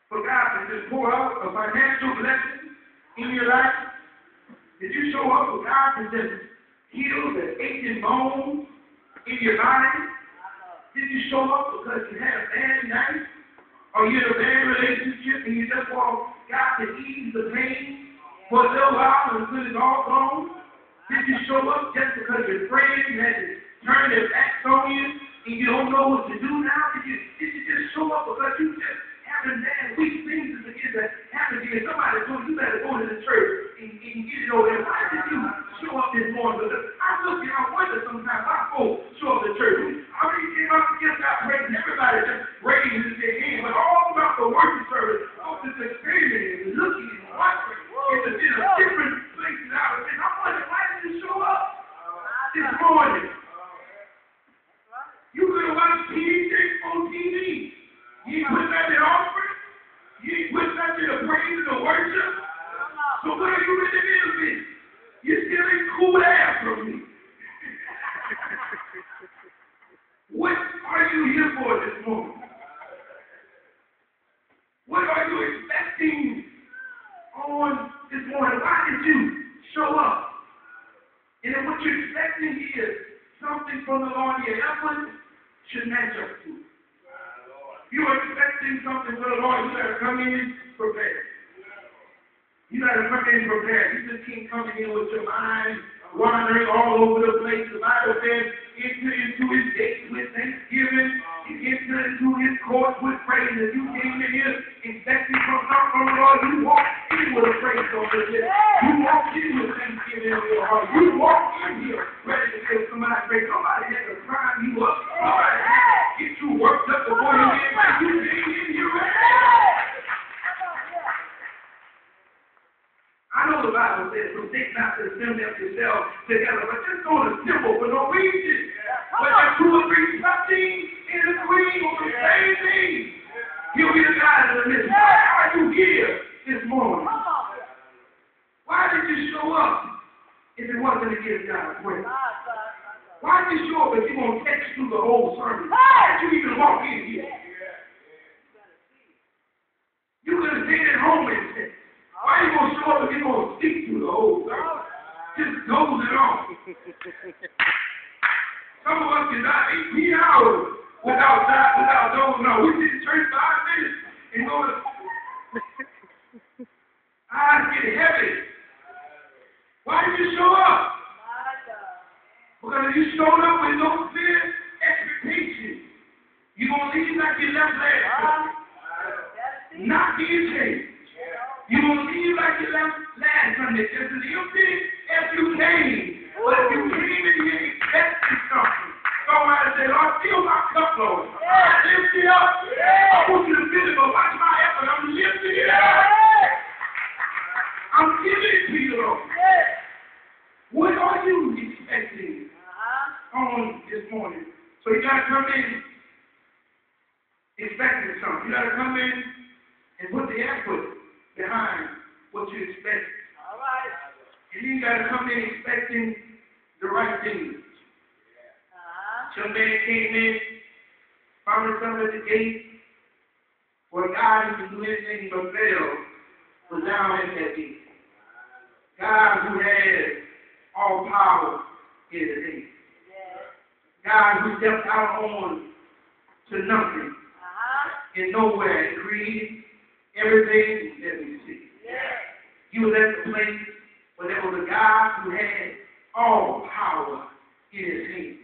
for God to just pour out a financial blessing in your life? Did you show up for God to just heal the aching bones in your body? Did you show up because you had a bad night? Or you had a bad relationship and you just want God to ease the pain for a little while until it's all gone? Did you show up just because your friends had to turn their backs on you and you don't know what to do now? Did you just show up because you just having bad weak things to begin to happen to you? Somebody told you better go to the church and get it over there. Why did you show up this morning? Because I look and I wonder sometimes why folks show up to church. I already came out to give God praise and everybody just raises their hand. But all about the worship service, folks is experimenting and looking and watching. It's in a different place than I was in. I wonder, why did you show up this morning? You could have watched TV on TV. You ain't putting that in offering. You ain't putting that in the praise and the worship. So what are you really doing? You're stealing cool air from me. What are you here for this morning? What are you expecting on this morning? Why did you show up? And then what you're expecting here is something from the Lord. Your effort should match up to it. You are expecting something from the Lord, you got to come in prepared. You got to come in prepared. You just can't come in with your mind wandering all over the place. The Bible says, enter into his gates with thanksgiving, and enter into his courts with praise. If you came in here expecting something from the Lord, you walk in with a praise on your lips. You walk in with thanksgiving in your heart. You walk in here ready to give somebody praise. Nobody had to prime you up. Nobody had to get you worked up before you get back. You came in here ready. I know the Bible says, forsake not to assemble yourselves together, but just go to the temple for no reason. But if two or three touching and agreeing on the same thing, he'll be the God in the midst. Why are you here this morning? Why did you show up if it wasn't to give God praise? Why did you show up if you're going to text through the whole sermon? Why did you even walk in here? You could have stayed at home and said, why are you going to show up if you're going to speak through the whole service? Just goes it on. Some of us can die 18 hours without dozing off. We sit in church 5 minutes and go to eyes get heavy. Why did you show up? Because if you showed up with no clear expectation, you're going to leave like you left last Sunday. Not being changed. You're going to leave like you left last Sunday, just as empty as you came. But if you came in here expecting something, somebody say, Lord, fill my cup, Lord. I lift it up. I want you to feel it, but watch my effort. I'm lifting it up. I'm giving it to you, Lord. What are you expecting on this morning? So you got to come in expecting something. You got to come in and put the effort behind what you expect. All right. And you got to come in expecting the right things. Some man came in, found himself at the gate, where God who could do anything but fail was down at that gate. God who had all power in his hand. God who stepped out on to nothing and nowhere and created everything that we see. He was at the place where there was a God who had all power in his hand.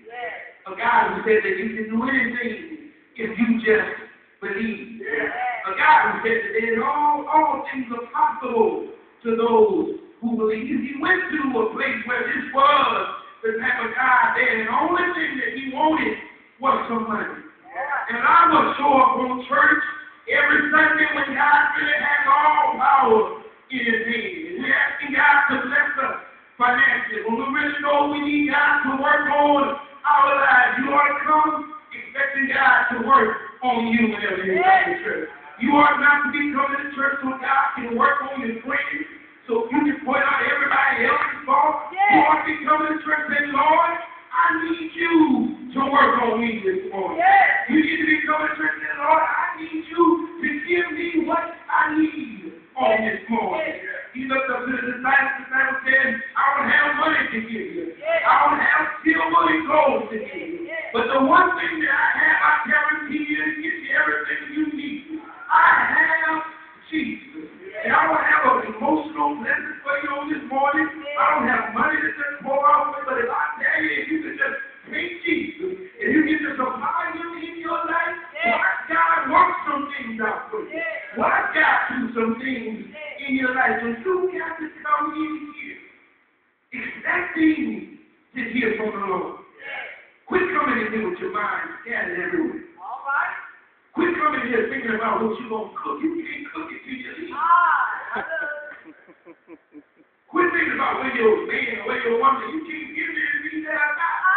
A God who said that you can do anything if you just believe. A God who said that all things are possible to those who believe. He went to a place where this was the type of God there, and the only thing that he wanted was some money. And I will show up on church every Sunday when God really has all power in his hand. And we're asking God to bless us financially. When we really know we need God to work on our lives, you ought to come expecting God to work on you whenever you come to church. You ought not to be coming to church so God can work on your friends, so you can point out everybody else's fault. You ought to be coming to church saying, Lord, I need you to work on me this morning. You need to be coming to church saying, Lord, I need you to give me what I need on this morning. He looked up to the disciples said, I don't have money to give you. I don't have silver and gold to give you. But the one thing that I have, I guarantee you, is give you everything you need. I have Jesus. And I don't have an emotional blessing for you on this morning. I don't have money to just pour out with, but if I tell you, if you can just take Jesus, and you get to supply him in your life, watch God work some things out for you. Watch God do some things in your life. So you got to come in here expecting to hear from the Lord. Quit coming in here with your mind scattered everywhere. All right. Quit coming in here thinking about what you're going to cook. You can't cook it till you leave. Quit thinking about where your man or where your woman, you can't get there and leave that out.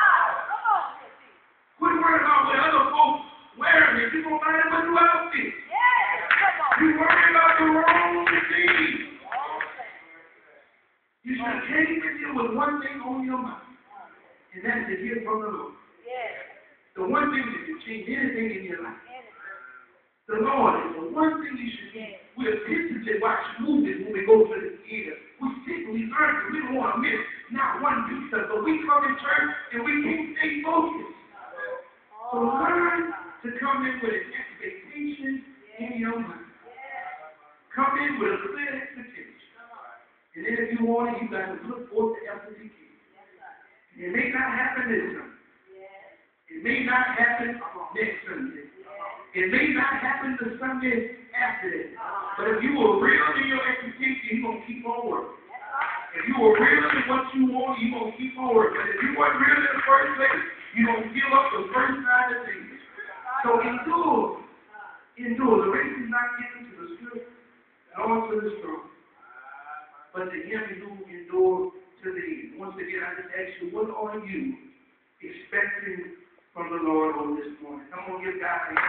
Quit worrying about what other folks wearing it. You're going to find out what you outfit. You're worrying about the wrong thing. You should have came in here with one thing on your mind, and that's to hear from the Lord. The one thing that can change anything in your life. The Lord is the one thing you should do. We're attentive to watch movies when we go to the theater. We sit and we learn and we don't want to miss not one piece of it. But we come in church and we can't stay focused. So learn to come in with an expectation in your mind. Come in with a clear expectation. And then if you want it, you got to put forth the effort you can. It may not happen this Sunday. It may not happen next Sunday. It may not happen the Sunday after that. But if you were real in your expectation, you're going to keep on working. If you were real in what you want, you're going to keep on working. But if you weren't real in the first place, you're going to give up the first side of things. So endure. Endure. The race is not given to the swift nor to the strong, but to him who endure to the end. Once again, I just ask you, what are you expecting from the Lord on this morning? I'm going to give God a